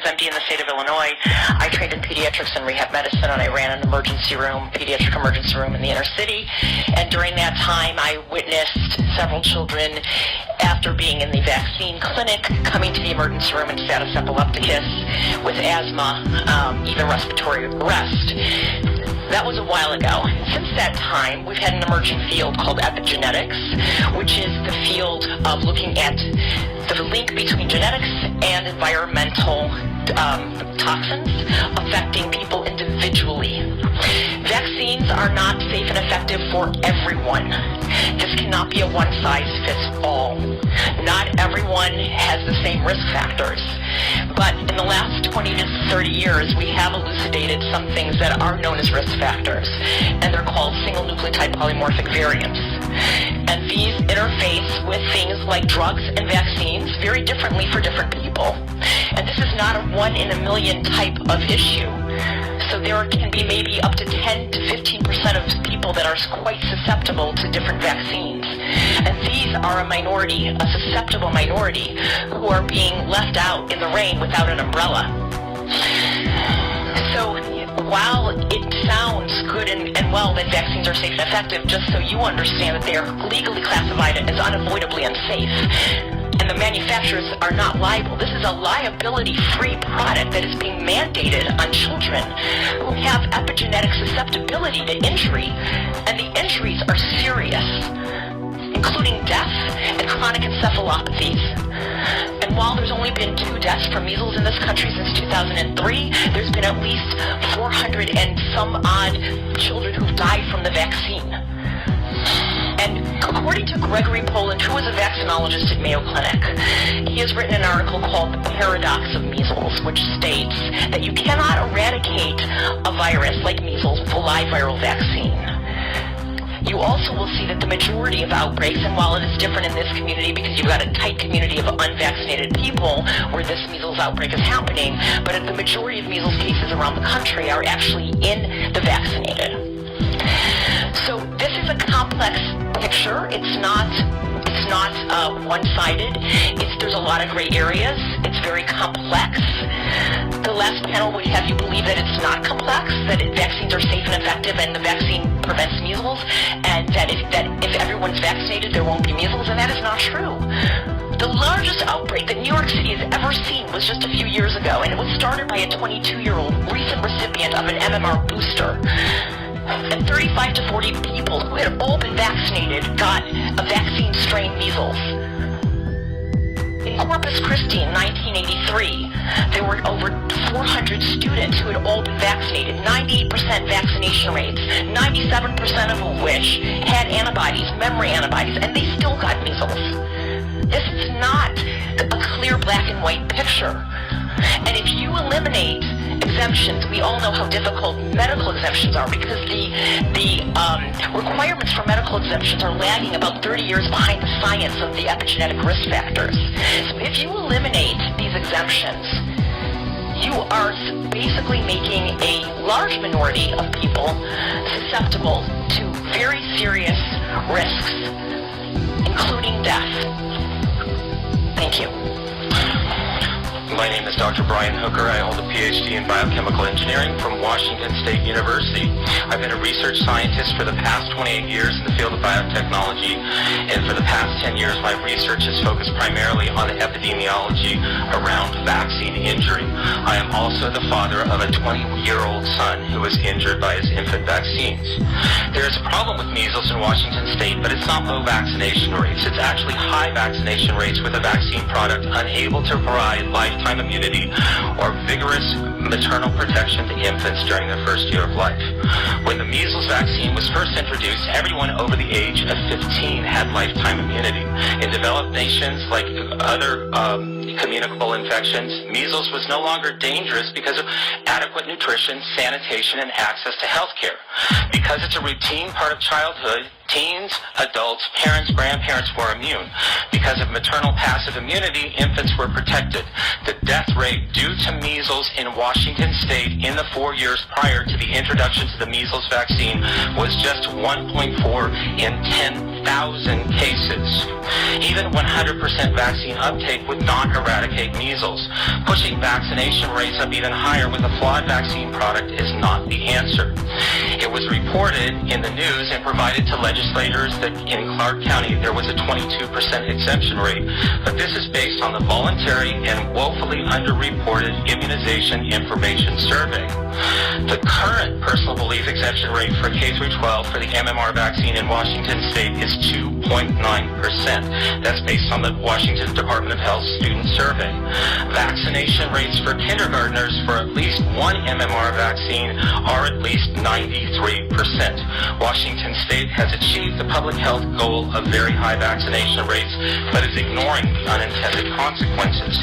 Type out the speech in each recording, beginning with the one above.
Hopkins, MD in the state of Illinois. I trained in pediatrics and rehab medicine, and I ran an pediatric emergency room in the inner city. And during that time, I witnessed several children, after being in the vaccine clinic, coming to the emergency room in status epilepticus with asthma, even respiratory arrest. That was a while ago. Since that time, we've had an emerging field called epigenetics, which is the field of looking at the link between genetics and environmental toxins affecting people individually. Vaccines are not safe and effective for everyone. This cannot be a one-size-fits-all. Not everyone has the same risk factors. But in the last 20 to 30 years, we have elucidated some things that are known as risk factors, and they're called single nucleotide polymorphic variants. And these interface with things like drugs and vaccines very differently for different people. And this is not a 1 in a million type of issue. So there can be maybe up to 10 to 15% of people that are quite susceptible to different vaccines. And these are a minority, a susceptible minority, who are being left out in the rain without an umbrella. So while it sounds good and well that vaccines are safe and effective, just so you understand that they are legally classified as unavoidably unsafe, and the manufacturers are not liable. This is a liability-free product that is being mandated on children who have epigenetic susceptibility to injury, and the injuries are serious, including death and chronic encephalopathies. And while there's only been 2 deaths from measles in this country since 2003, there's been at least 400 and some odd children who've died from the vaccine. And according to Gregory Poland, who is a vaccinologist at Mayo Clinic, he has written an article called The Paradox of Measles, which states that you cannot eradicate a virus like measles with a live viral vaccine. You also will see that the majority of outbreaks, and while it is different in this community because you've got a tight community of unvaccinated people where this measles outbreak is happening, but the majority of measles cases around the country are actually in the vaccinated. So this is a complex picture. It's not one-sided. There's a lot of gray areas. It's very complex. The last panel would have you believe that it's not complex, that vaccines are safe and effective, and the vaccine prevents measles, and that if everyone's vaccinated, there won't be measles, and that is not true. The largest outbreak that New York City has ever seen was just a few years ago, and it was started by a 22-year-old recent recipient of an MMR booster. And 35 to 40 people who had all been vaccinated got a vaccine-strain measles. In Corpus Christi in 1983, there were over 400 students who had all been vaccinated, 98% vaccination rates, 97% of which had antibodies, memory antibodies, and they still got measles. This is not a clear black and white picture. And if you eliminate exemptions, we all know how difficult medical exemptions are because the requirements for medical exemptions are lagging about 30 years behind the science of the epigenetic risk factors. So if you eliminate these exemptions, you are basically making a large minority of people susceptible to very serious risks, including death. Thank you. My name is Dr. Brian Hooker. I hold a PhD in biochemical engineering from Washington State University. I've been a research scientist for the past 28 years in the field of biotechnology, and for the past 10 years my research has focused primarily on the epidemiology around vaccine injury. I am also the father of a 20-year-old son who was injured by his infant vaccines. There is a problem with measles in Washington State, but it's not low vaccination rates. It's actually high vaccination rates with a vaccine product unable to provide lifetime immunity or vigorous maternal protection to infants during their first year of life. When the measles vaccine was first introduced, everyone over the age of 15 had lifetime immunity. In developed nations like other communicable infections, measles was no longer dangerous because of adequate nutrition, sanitation, and access to health care. Because it's a routine part of childhood, teens, adults, parents, grandparents were immune. Because of maternal passive immunity, infants were protected. The death rate due to measles in Washington State in the 4 years prior to the introduction to the measles vaccine was just 1.4 in 10,000 1,000 cases. Even 100% vaccine uptake would not eradicate measles. Pushing vaccination rates up even higher with a flawed vaccine product is not the answer. It was reported in the news and provided to legislators that in Clark County there was a 22% exemption rate, but this is based on the voluntary and woefully underreported immunization information survey. The current personal belief exemption rate for K-12 for the MMR vaccine in Washington State is 2.9%. That's based on the Washington Department of Health student survey. Vaccination rates for kindergartners for at least one MMR vaccine are at least 93%. Washington State has achieved the public health goal of very high vaccination rates, but is ignoring the unintended consequences.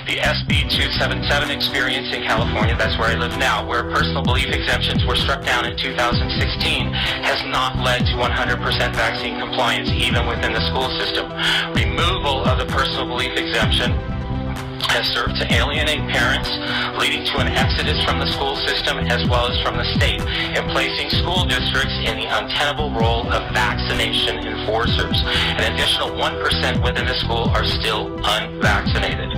The SB 277 experience in California, that's where I live now, where personal belief exemptions were struck down in 2016, has not led to 100% vaccine compliance even within the school system. Removal of the personal belief exemption has served to alienate parents, leading to an exodus from the school system as well as from the state, and placing school districts in the untenable role of vaccination enforcers. An additional 1% within the school are still unvaccinated.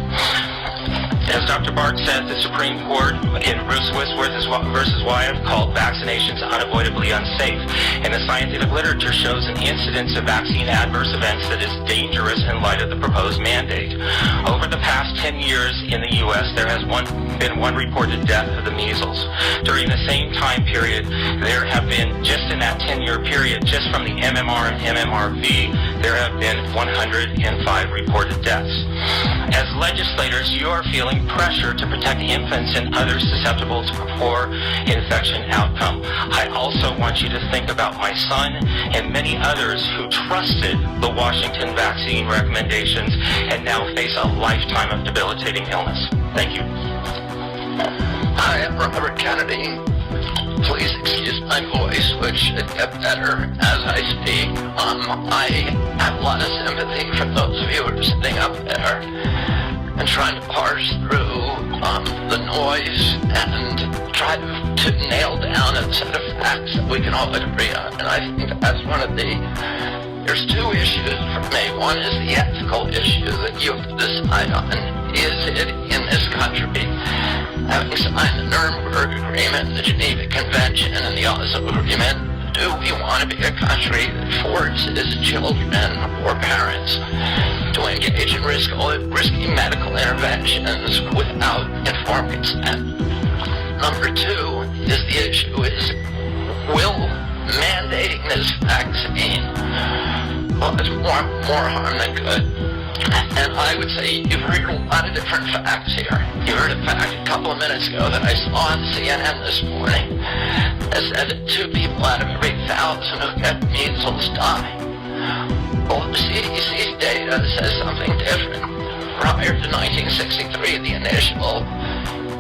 As Dr. Bart said, the Supreme Court in Bruce Wisworth versus Wyeth called vaccinations unavoidably unsafe, and the scientific literature shows an incidence of vaccine adverse events that is dangerous in light of the proposed mandate. Over the past 10 years in the U.S., there has been one reported death of the measles. During the same time period, there have been, just in that 10-year period, just from the MMR and MMRV, there have been 105 reported deaths. As legislators, you are feeling pressure to protect infants and others susceptible to poor infection outcome. I also want you to think about my son and many others who trusted the Washington vaccine recommendations and now face a lifetime of debilitating illness. Thank you. Hi, I'm Robert Kennedy. Please excuse my voice, which should get better as I speak. I have a lot of sympathy for those of you who are sitting up there and trying to parse through the noise and try to nail down a set of facts that we can all agree on. And I think that's one of there's two issues for me. One is the ethical issue that you have to decide on. Is it in this country, having signed the Nuremberg Agreement, the Geneva Convention, and the Oslo Agreement, do we want to be a country that forces children or parents to engage in risky medical interventions without informed consent? Number two is the issue is, will mandating this vaccine cause more harm than good? And I would say you've heard a lot of different facts here. You heard a fact a couple of minutes ago that I saw on CNN this morning that said that 2 people out of every 1,000 who get measles die. Well, the CDC's data says something different. Prior to 1963, the initial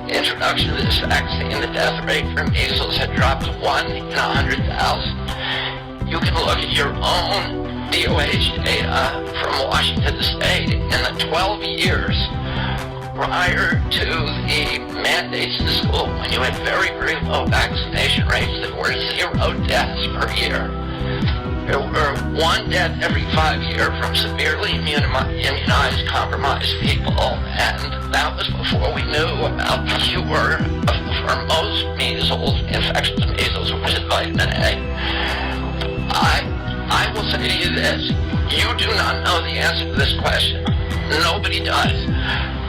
introduction of this vaccine, the death rate for measles had dropped to 1 in 100,000. You can look at your own DOH data from Washington State in the 12 years prior to the mandates in school, when you had very, very low vaccination rates. There were 0 deaths per year. There were 1 death every 5 years from severely immunized, compromised people, and that was before we knew about the cure for most measles, infectious measles, which is vitamin A. I will say to you this, you do not know the answer to this question. Nobody does.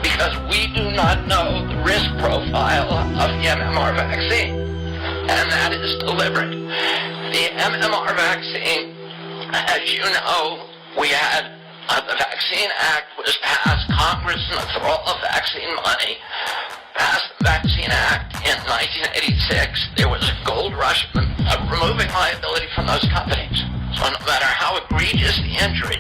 Because we do not know the risk profile of the MMR vaccine. And that is deliberate. The MMR vaccine, as you know, we had the Vaccine Act was passed, Congress in the thrall of vaccine money passed the Vaccine Act in 1986. There was a gold rush of removing liability from those companies. So no matter how egregious the injury,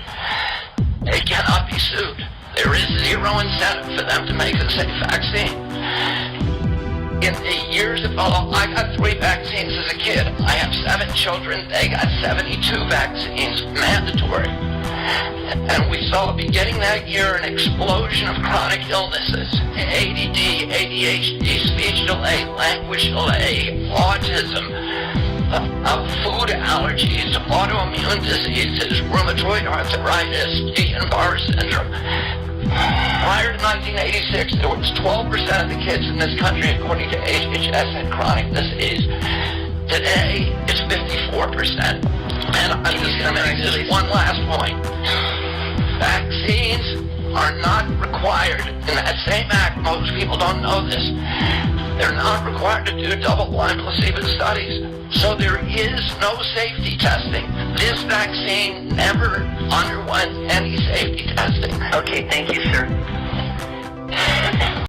they cannot be sued. There is 0 incentive for them to make a safe vaccine. In the years that follow, I got 3 vaccines as a kid. I have 7 children. They got 72 vaccines mandatory. And we saw beginning that year an explosion of chronic illnesses. ADD, ADHD, speech delay, language delay, autism. food allergies, autoimmune diseases, rheumatoid arthritis, Guillain-Barré syndrome. Prior to 1986, there was 12% of the kids in this country, according to HHS, had chronic disease. Today, it's 54%. And I'm just going to make this one last point. Vaccines are not required. In that same act, most people don't know this. They're not required to do double-blind placebo studies. So there is no safety testing. This vaccine never underwent any safety testing. Okay, thank you, sir.